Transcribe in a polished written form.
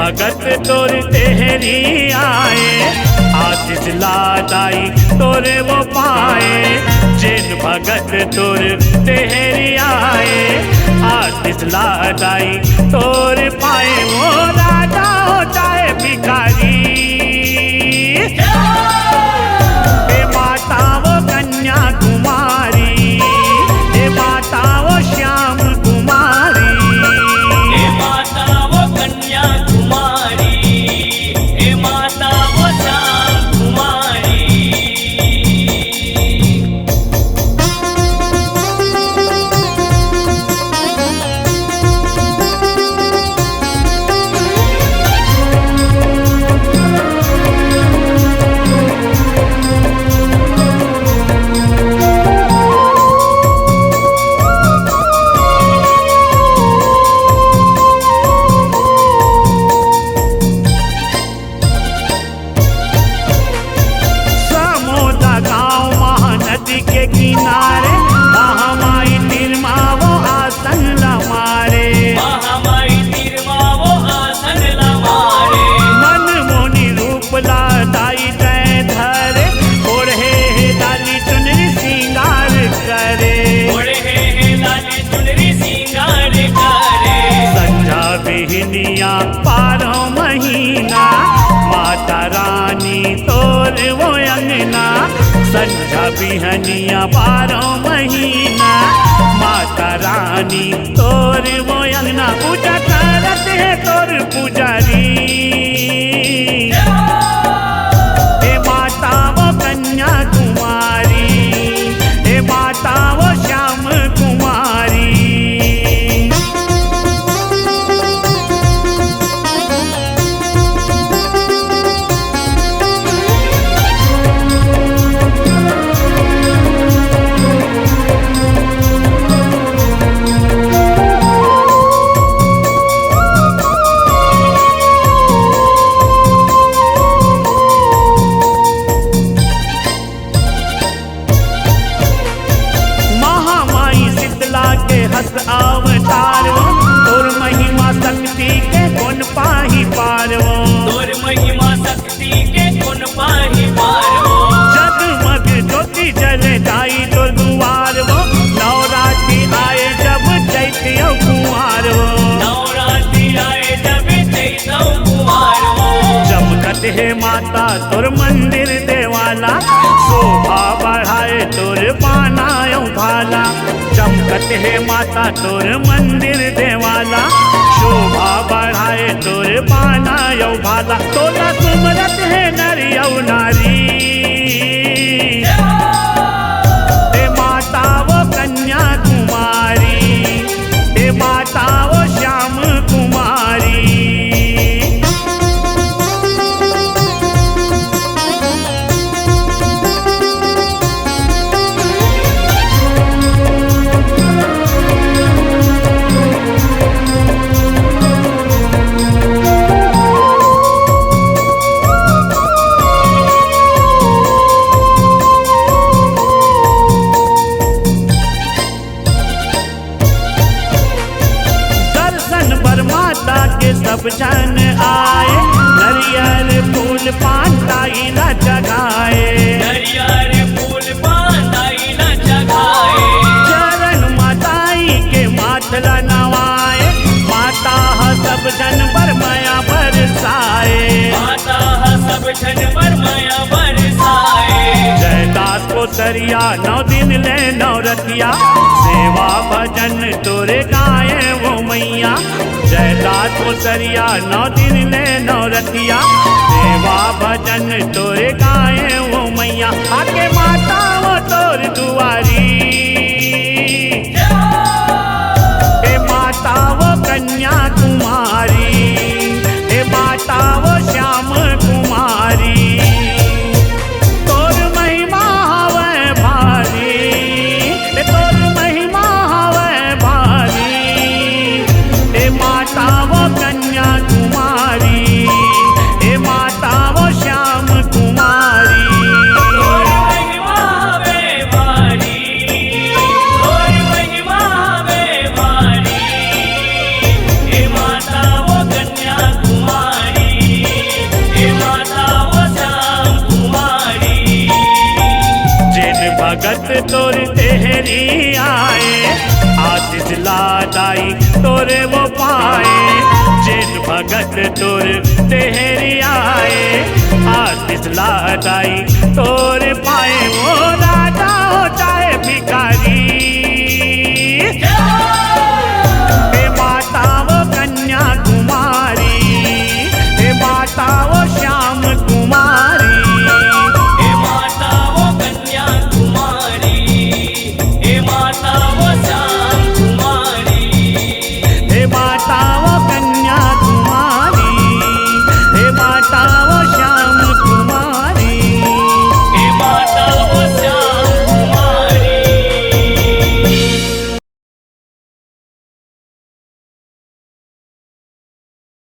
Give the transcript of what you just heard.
भगत तोर तेहरी आए, आशीष लादाई तोरे वो पाए। जिन भगत तोर तेहरी आए, आशीष लादाई तोर पाए। वो राजा हो चाहे भिखारी, हे माता वो कन्या कुमारी, हे माता वो श्याम कुमारी, हे माता वो कन्या कुमारी, हे माता वो श्याम कुमारी। के किनारे महामाई निर्मा वो आसन लमारे, महामाई निर्मा वो आसन लमारे। मन मोनी रूप लादाई जय धरे, ओढ़े लाली चुनरी सिंगार करे, ओढ़े लाली चुनरी सिंगार करे। संझा बिहनिया पारो महीना, माता रानी तोर वो अंगना। संझा बिहनिया 12 महीना, माता रानी तोर वो अंगना। पूजा करत है तोर पुजारी, हे माता वो कन्या कुमारी, हे माता वो श्याम कुमारी। हस अवतार वो, तोर महिमा शक्ति के गुण पाही पारवो, तोर महिमा शक्ति के गुण पाही पारवो। जगमग ज्योति जल जाई तोर दुआर वो, नवरात्रि आए जब चैत्य कुमार वो, नवरात्रि आए जब चैत्य कुमार वो। चमकत है माता तोर मंदिर देवाला, शोभा बढ़ाए तोर पानायो भाला। चमकत है माता तोर मंदिर देवाला, शोभा बढ़ाए तोर पानायो भाला। तोला सुमरत है नरियो नारी, हे माता वो कन्या कुमारी, हे माता वो श्याम कुमारी। सब जन आए, नरियल फूल पान ताईला जगाए, नरियल फूल पान ताईला जगाए। चरण माताई के माथला नवाए, माता सब जन पर माया बरसाए, माता सब जन पर माया बरसाए। जय दास को सरिया 9 दिन ले नौरतिया, सेवा भजन तोरे गाए वो मैया। जय दास को सरिया 9 दिन ले नौरतिया, सेवा भजन तोरे गाए वो मैया। आके माता वो तोर दुआरी, हे माता वो कन्या कुमारी, हे माता वो श्याम कुमारी। तोर महिमा हवे भारी, तोर महिमा हवे भारी, हे माता वो कन्या कुमारी, हे माता वो श्याम कुमारी। तोर महिमा हवे भारी, तोर तेहरी आए, आशीष लादाई तोरे वो पाए। जिन भगत तोर तेहरी आए, आशीष लादाई तोरे पाए। वो